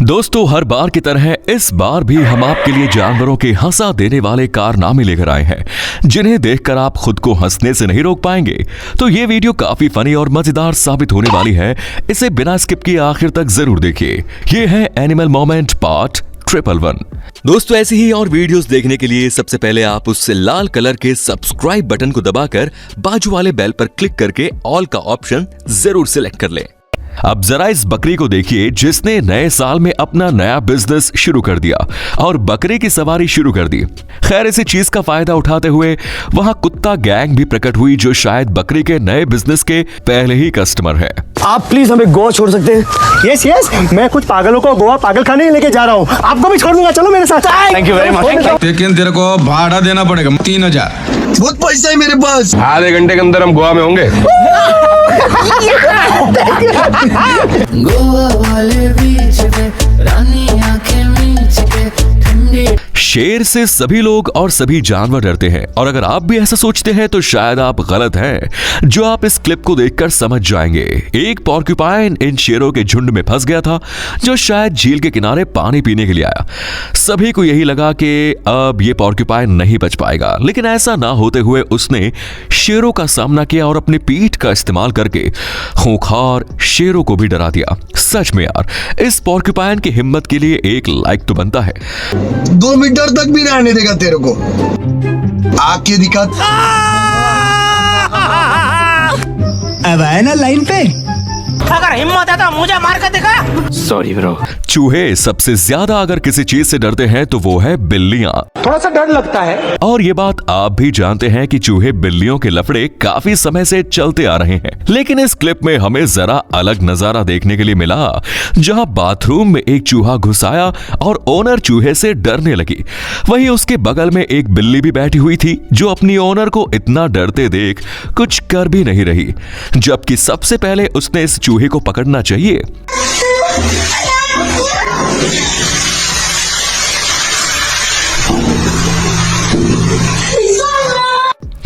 दोस्तों, हर बार की तरह इस बार भी हम आपके लिए जानवरों के हंसा देने वाले कारनामे लेकर आए हैं, जिन्हें देखकर आप खुद को हंसने से नहीं रोक पाएंगे। तो ये वीडियो काफी फनी और मजेदार साबित होने वाली है, इसे बिना स्किप किए आखिर तक जरूर देखिए। ये है एनिमल मोमेंट पार्ट 111। दोस्तों, ऐसी ही और वीडियोस देखने के लिए सबसे पहले आप उस लाल कलर के सब्सक्राइब बटन को दबाकर बाजू वाले बेल पर क्लिक करके ऑल का ऑप्शन जरूर सिलेक्ट कर लें। अब जरा इस बकरी को देखिए, जिसने नए साल में अपना नया बिजनेस शुरू कर दिया और बकरे की सवारी शुरू कर दी। खैर, इसी चीज का फायदा उठाते हुए वहां कुत्ता गैंग भी प्रकट हुई, जो शायद बकरी के नए बिजनेस के पहले ही कस्टमर है। आप प्लीज हमें गोवा छोड़ सकते हैं? यस यस, मैं कुछ पागलों को गोवा पागल खाने लेके जा रहा हूँ, आपको भी छोड़ दूंगा, चलो मेरे साथ। Thank you very much. लेकिन तेरे को भाड़ा देना पड़ेगा 3000। बहुत पैसा है मेरे पास। आधे घंटे के अंदर हम गोवा में होंगे। गोवा वाले बीच में रानी आंखें मीच के ठंडी। शेर से सभी लोग और सभी जानवर डरते हैं, और अगर आप भी ऐसा सोचते हैं तो शायद आप गलत हैं, जो आप इस क्लिप को देखकर समझ जाएंगे। एक पॉर्क्यूपाइन इन शेरों के झुंड में फंस गया था, जो शायद झील के किनारे पानी पीने के लिए आया। सभी को यही लगा कि अब ये पॉर्क्यूपाइन नहीं बच पाएगा, लेकिन ऐसा ना होते हुए उसने शेरों का सामना किया और अपनी पीठ का इस्तेमाल करके खूंखार शेरों को भी डरा दिया। सच में यार, इस पॉर्क्यूपाइन की हिम्मत के लिए एक लाइक तो बनता है। 2 मीटर तक भी रहने देगा तेरे को। आके दिखा। अब आए ना लाइन पे। अगर हिम्मत है तो मुझे मार कर दिखा। Sorry bro. चूहे सबसे ज्यादा अगर किसी चीज से डरते हैं तो वो है बिल्लियां। थोड़ा सा डर लगता है। और ये बात आप भी जानते हैं कि चूहे बिल्लियों के लफड़े काफी समय से चलते आ रहे हैं। लेकिन इस क्लिप में हमें जरा अलग नजारा देखने के लिए मिला, जहां बाथरूम में एक चूहा घुस आया और ओनर चूहे से डरने लगी। वहीं उसके बगल में एक बिल्ली भी बैठी हुई थी, जो अपनी ओनर को इतना डरते देख कुछ कर भी नहीं रही, जबकि सबसे पहले उसने इस चूहे को पकड़ना चाहिए।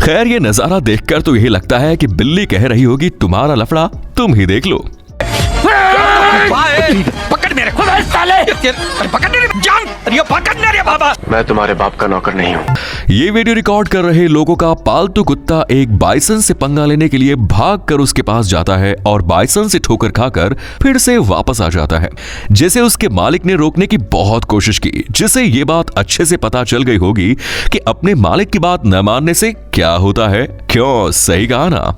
खैर, ये नजारा देखकर तो यही लगता है कि बिल्ली कह रही होगी, तुम्हारा लफड़ा तुम ही देख लो। पकड़ मेरे को साले, पकड़ मेरे जान, पकड़ मेरे बाबा। मैं तुम्हारे बाप का नौकर नहीं हूँ। ये वीडियो रिकॉर्ड कर रहे लोगों का पालतू कुत्ता एक बाइसन से पंगा लेने के लिए भागकर उसके पास जाता है और बाइसन से ठोकर खाकर फिर से वापस आ जाता है, जिसे उसके मालिक ने रोकने की बहुत कोशिश की, जिसे ये बात अच्छे से पता चल गई होगी कि अपने मालिक की बात न मानने से क्या होता है। क्यों, सही कहा ना?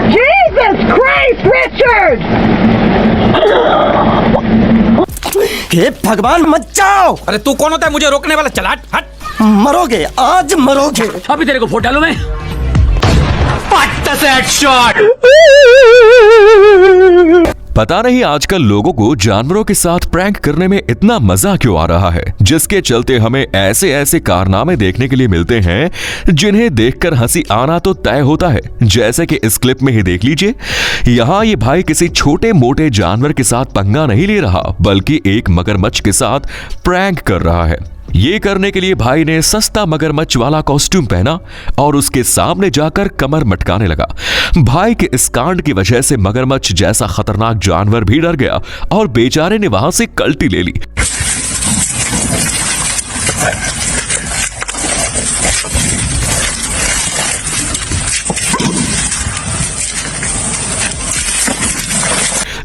Jesus Christ, Richard! हे भगवान, मत जाओ। अरे तू कौन होता है मुझे रोकने वाला? चला हट। मरोगे, आज मरोगे। अभी तेरे को फोटो डालूं मैं। पट्टा से हेडशॉट। पता नहीं आजकल लोगों को जानवरों के साथ प्रैंक करने में इतना मजा क्यों आ रहा है, जिसके चलते हमें ऐसे ऐसे कारनामे देखने के लिए मिलते हैं, जिन्हें देखकर हंसी आना तो तय होता है। जैसे कि इस क्लिप में ही देख लीजिए। यहाँ ये भाई किसी छोटे मोटे जानवर के साथ पंगा नहीं ले रहा, बल्कि एक मगरमच्छ के साथ प्रैंक कर रहा है। ये करने के लिए भाई ने सस्ता मगरमच्छ वाला कॉस्ट्यूम पहना और उसके सामने जाकर कमर मटकाने लगा। भाई के इस कांड की वजह से मगरमच्छ जैसा खतरनाक जानवर भी डर गया और बेचारे ने वहां से कल्टी ले ली।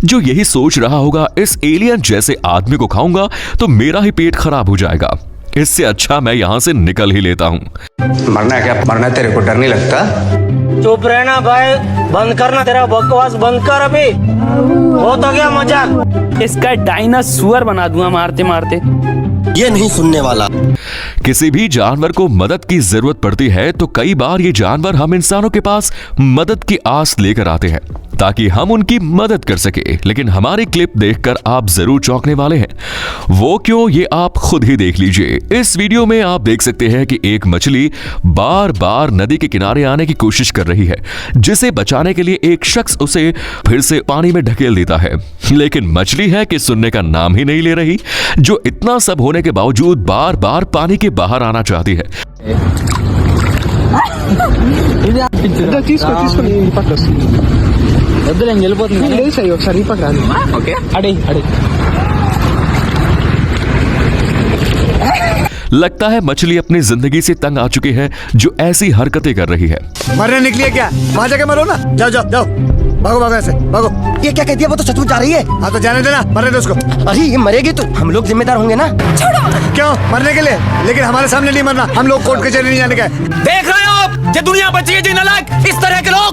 जो यही सोच रहा होगा, इस एलियन जैसे आदमी को खाऊंगा तो मेरा ही पेट खराब हो जाएगा, इससे अच्छा मैं यहां से निकल ही लेता हूं। मरना है क्या? मरना तेरे को डर नहीं लगता? चुप रहना भाई, बंद करना तेरा बकवास, बंद कर अभी। हो तो गया मजाक। इसका डायनासोर बना दूंगा मारते मारते। ये नहीं सुनने वाला। किसी भी जानवर को मदद की जरूरत पड़ती है तो कई बार ये जानवर हम इंसानों के पास मदद की आस लेकर आते हैं, ताकि हम उनकी मदद कर सके। लेकिन हमारी क्लिप देखकर आप जरूर चौंकने वाले हैं। वो क्यों, ये आप खुद ही देख लीजिए। इस वीडियो में आप देख सकते हैं कि एक मछली बार बार नदी के किनारे आने की कोशिश कर रही है, जिसे बचाने के लिए एक शख्स उसे फिर से पानी में ढकेल देता है। लेकिन मछली है कि सुनने का नाम ही नहीं ले रही, जो इतना सब होने के बावजूद बार बार पानी के बाहर आना चाहती है। వద్దులేం వెళ్ళిపోతుంది सही ఒకసారి పక్కన ఓకే అడే అడే लगता है मछली अपनी जिंदगी से तंग आ चुकी है जो ऐसी हरकतें कर रही है। मरने निकली है क्या? वहाँ जाके मरो ना। जाओ जाओ जाओ, भागो भागो ऐसे भागो। ये क्या कहती है? वो तो सचमुच जा रही है। हाँ तो जाने देना, मरने दो उसको। अरे ये मरेगी तो हम लोग जिम्मेदार होंगे ना। क्यों? मरने के लिए, लेकिन हमारे सामने नहीं मरना। हम लोग कोर्ट कचहरी नहीं जाने का। देख रहे हो आप, ये दुनिया बची है जीने लायक। इस तरह के लोग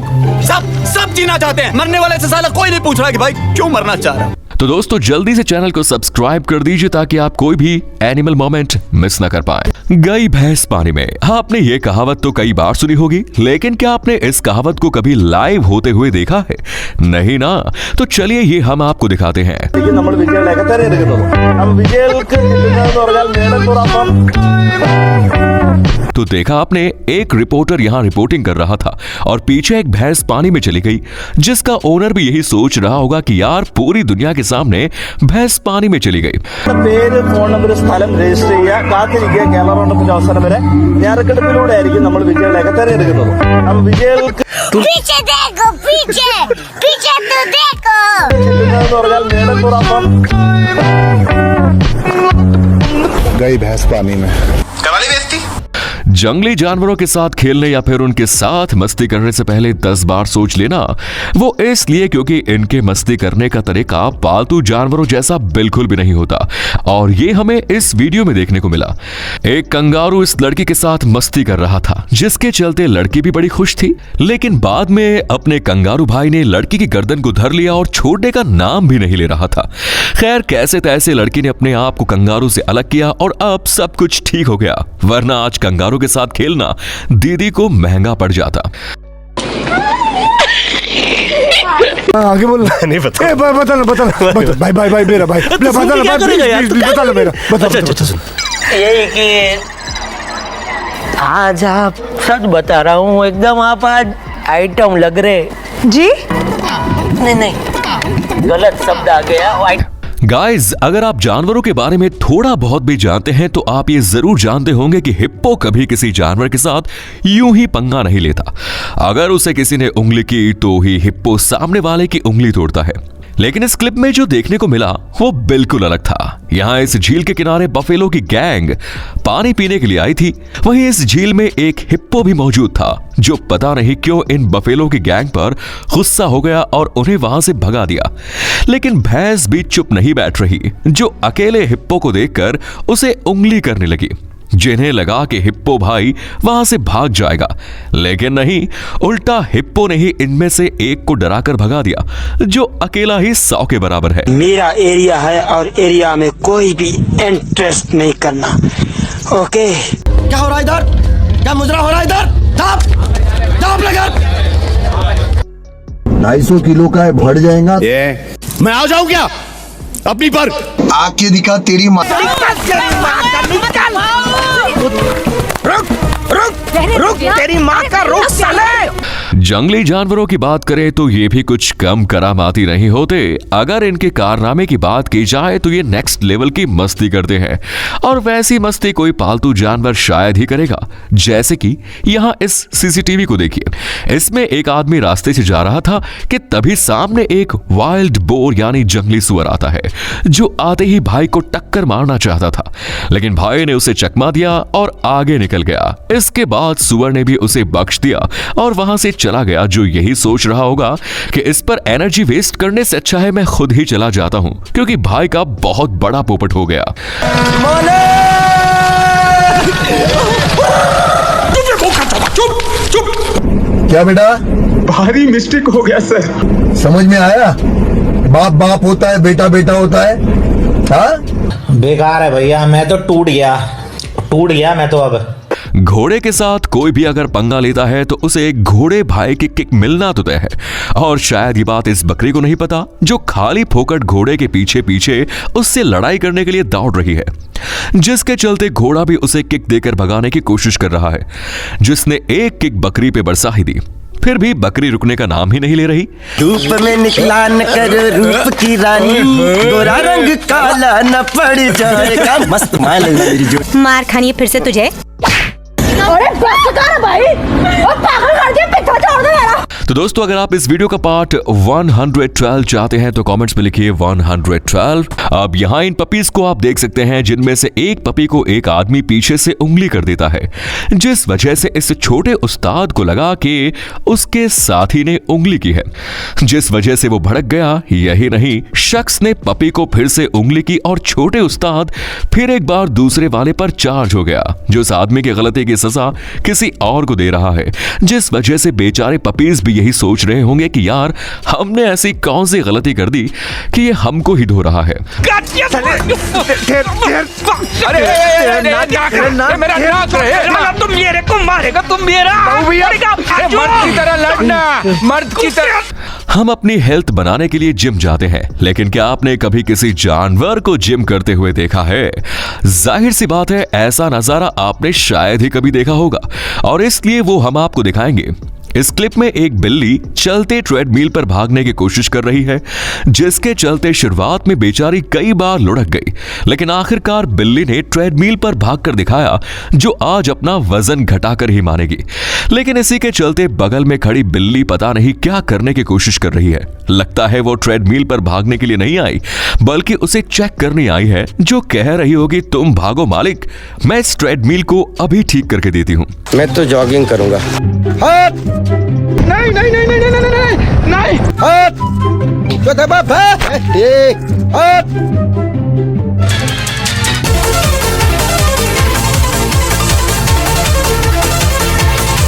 सब जीना चाहते हैं। मरने वाले से साला कोई नहीं पूछ रहा कि भाई क्यों मरना चाह रहा है। तो दोस्तों जल्दी से चैनल को सब्सक्राइब कर दीजिए ताकि आप कोई भी एनिमल मोमेंट मिस ना कर पाए। गई भैंस पानी में। हाँ, आपने ये कहावत तो कई बार सुनी होगी, लेकिन क्या आपने इस कहावत को कभी लाइव होते हुए देखा है? नहीं ना? तो चलिए ये हम आपको दिखाते हैं। तो देखा आपने, एक रिपोर्टर यहाँ रिपोर्टिंग कर रहा था और पीछे एक भैंस पानी में चली गई, जिसका ओनर भी यही सोच रहा होगा कि यार पूरी दुनिया के सामने भैंस पानी में चली गई। പേര് ഫോൺ നമ്പർ സ്ഥലം രജിസ്റ്റർ ചെയ്യുക കാത്തിരിക്കുക കേരള റൗണ്ടപ്പിന്റെ അവസാനം വരെ ഞാറക്കെടുപ്പിലൂടെ ആയിരിക്കും നമ്മൾ വിജയികളെയൊക്കെ തെരഞ്ഞെടുക്കുന്നത് അപ്പൊ വിജയികൾക്ക് पीछे देखो पीछे पीछे तो देखो എന്ന് പറഞ്ഞാൽ മേടപ്പുറപ്പം गई भैंस पानी में। जंगली जानवरों के साथ खेलने या फिर उनके साथ मस्ती करने से पहले 10 बार सोच लेना। वो इसलिए क्योंकि इनके मस्ती करने का तरीका पालतू जानवरों जैसा बिल्कुल भी नहीं होता, और ये हमें इस वीडियो में देखने को मिला। एक कंगारू इस लड़की के साथ मस्ती कर रहा था, जिसके चलते लड़की भी बड़ी खुश थी, लेकिन बाद में अपने कंगारू भाई ने लड़की की गर्दन को धर लिया और छोड़ने का नाम भी नहीं ले रहा था। खैर, कैसे तैसे लड़की ने अपने आप को कंगारू से अलग किया और अब सब कुछ ठीक हो गया, वरना आज कंगारू के साथ खेलना दीदी को महंगा पड़ जाता। आगे बोल। नहीं पता। बता भाई भाई भाई मेरा भाई बता लो मेरा बता। यही कि आज आप सच बता रहा हूँ, एकदम आप आज आइटम लग रहे जी। नहीं गलत शब्द आ गया। गाइस, अगर आप जानवरों के बारे में थोड़ा बहुत भी जानते हैं तो आप ये जरूर जानते होंगे कि हिप्पो कभी किसी जानवर के साथ यूं ही पंगा नहीं लेता। अगर उसे किसी ने उंगली की तो ही हिप्पो सामने वाले की उंगली तोड़ता है। लेकिन इस क्लिप में जो देखने को मिला वो बिल्कुल अलग था। यहाँ इस झील के किनारे बफेलो की गैंग पानी पीने के लिए आई थी। वहीं इस झील में एक हिप्पो भी मौजूद था, जो पता नहीं क्यों इन बफेलो की गैंग पर गुस्सा हो गया और उन्हें वहां से भगा दिया। लेकिन भैंस भी चुप नहीं बैठ रही, जो अकेले हिप्पो को देखकर उसे उंगली करने लगी, जिन्हें लगा कि हिप्पो भाई वहां से भाग जाएगा, लेकिन नहीं, उल्टा हिप्पो ने ही इनमें से एक को डराकर भगा दिया, जो अकेला ही 100 के बराबर है। मेरा एरिया है और एरिया में कोई भी इंटरेस्ट नहीं करना। ओके, क्या हो रहा है इधर? क्या मुजरा हो रहा है इधर? दाप लगा। 250 किलो का है, बढ़ जाएगा। मैं आ जाऊं क्या अपनी पर? आके दिखा तेरी माँ। रुक तेरी माँ का रुक साले। जंगली जानवरों की बात करें तो ये भी कुछ कम करामाती नहीं होते। अगर इनके कारनामे की बात की जाए तो ये नेक्स्ट लेवल की मस्ती करते हैं, और वैसी मस्ती कोई पालतू जानवर शायद ही करेगा। जैसे कि यहाँ इस सीसीटीवी को देखिए। इसमें एक आदमी रास्ते से जा रहा था कि तभी सामने एक वाइल्ड बोर यानी जंगली सुअर आता है, जो आते ही भाई को टक्कर मारना चाहता था, लेकिन भाई ने उसे चकमा दिया और आगे निकल गया। इसके बाद सुअर ने भी उसे बख्श दिया और वहां से चला गया, जो यही सोच रहा होगा कि इस पर एनर्जी वेस्ट करने से अच्छा है मैं खुद ही चला जाता हूं, क्योंकि भाई का बहुत बड़ा पोपट हो गया। क्या बेटा? भारी मिस्टेक हो गया सर। समझ में आया? बाप बाप होता है, बेटा बेटा होता है। हाँ, बेकार है भैया, मैं तो टूट गया मैं तो। अब घोड़े के साथ कोई भी अगर पंगा लेता है तो उसे एक घोड़े भाई की किक मिलना तो तय है, और शायद ये बात इस बकरी को नहीं पता, जो खाली फोकट घोड़े के पीछे पीछे उससे लड़ाई करने के लिए दौड़ रही है, जिसके चलते घोड़ा भी उसे किक देकर भगाने की कोशिश कर रहा है, जिसने एक किक बकरी पे बरसा ही दी। फिर भी बकरी रुकने का नाम ही नहीं ले रही। धूप में निकला न कर रूप की रानी, गोरा रंग काला न पड़ जाएगा। मस्त माल है मेरी जो। मार खानी है फिर से तुझे। अरे बस कर भाई, और पागल कर दिया, पीछा छोड़ दे मेरा। तो दोस्तों अगर आप इस वीडियो का पार्ट 112 चाहते हैं तो कमेंट्स में लिखिए 112। अब यहाँ इन पपीज को आप देख सकते हैं जिनमें से एक पपी को एक आदमी पीछे से उंगली कर देता है, जिस वजह से इस छोटे उस्ताद को लगा कि उसके साथी ने उंगली की है, जिस वजह से वो भड़क गया। यही नहीं, शख्स ने पपी को फिर से उंगली की और छोटे उस्ताद फिर एक बार दूसरे वाले पर चार्ज हो गया, जो उस आदमी की गलती की सजा किसी और को दे रहा है, जिस वजह से बेचारे पपीज भी यही सोच रहे होंगे कि यार हमने ऐसी कौन सी गलती कर दी कि ये हमको ही धो रहा है। तुम मेरे को मारेगा, तुम मेरा मर्द की तरह लड़ना, मर्द की तरह। हम अपनी हेल्थ बनाने के लिए जिम जाते हैं, लेकिन क्या आपने कभी किसी जानवर को जिम करते हुए देखा है? जाहिर सी बात है ऐसा नजारा आपने शायद ही कभी देखा होगा, और इसलिए वो हम आपको दिखाएंगे। इस क्लिप में एक बिल्ली चलते ट्रेडमिल पर भागने की कोशिश कर रही है, जिसके चलते शुरुआत में बेचारी कई बार लुढ़क गई, लेकिन आखिरकार बिल्ली ने ट्रेडमिल पर भागकर दिखाया, जो आज अपना वजन घटाकर ही मानेगी। लेकिन इसी के चलते बगल में खड़ी बिल्ली पता नहीं क्या करने की कोशिश कर रही है। लगता है वो ट्रेडमिल पर भागने के लिए नहीं आई, बल्कि उसे चेक करने आई है, जो कह रही होगी तुम भागो मालिक, मैं इस ट्रेडमिल को अभी ठीक करके देती हूँ। मैं तो जॉगिंग करूंगा। नहीं नहीं नहीं नहीं नहीं नहीं नहीं नहीं, हट, जो दबाव है, ये, हट।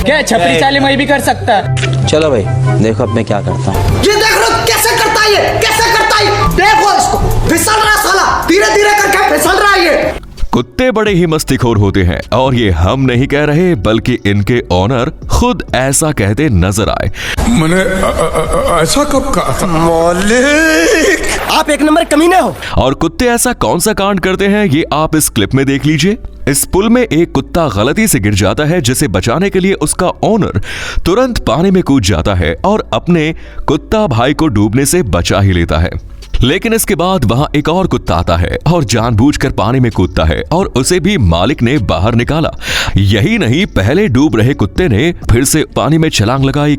क्या छपरी चाली मैं भी कर सकता है? चलो भाई देखो अब मैं क्या करता हूँ। ये देख रहे हो कैसे करता है ये, कैसे करता है, देखो इसको, फिसल रहा साला, धीरे धीरे करके फिसल रहा है ये। कुत्ते बड़े ही मस्तीखोर होते हैं, और ये हम नहीं कह रहे बल्कि इनके ओनर खुद ऐसा कहते नजर आए। मैंने ऐसा कब कहा? मालिक आप एक नंबर कमीने हो। और कुत्ते ऐसा कौन सा कांड करते हैं ये आप इस क्लिप में देख लीजिए। इस पुल में एक कुत्ता गलती से गिर जाता है, जिसे बचाने के लिए उसका ओनर तुरंत पानी में कूद जाता है और अपने कुत्ता भाई को डूबने से बचा ही लेता है। लेकिन इसके बाद वहां एक और कुत्ता आता है और जानबूझकर पानी में कूदता है, और उसे भी मालिक ने बाहर निकाला। यही नहीं, पहले डूब रहे कुत्ते ने फिर से पानी में छलांग लगाई।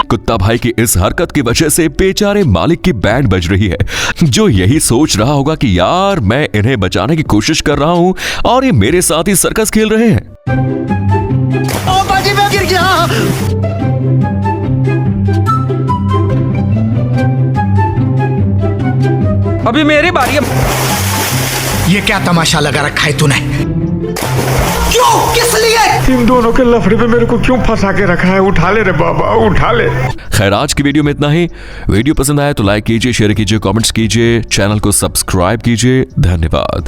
कुत्ता भाई की इस हरकत की वजह से बेचारे मालिक की बैंड बज रही है, जो यही सोच रहा होगा कि यार मैं इन्हें बचाने की कोशिश कर रहा हूं और ये मेरे साथ ही सर्कस खेल रहे हैं। ओ बाजी मैं गिर गया। अभी मेरी बारी है। ये क्या तमाशा लगा रखा है तूने? क्यों, किस लिए? इन दोनों के लफड़े पे मेरे को क्यों फंसा के रखा है? उठा ले रे बाबा, उठा ले। खैर आज की वीडियो में इतना ही। वीडियो पसंद आया तो लाइक कीजिए, शेयर कीजिए, कमेंट्स कीजिए, चैनल को सब्सक्राइब कीजिए। धन्यवाद।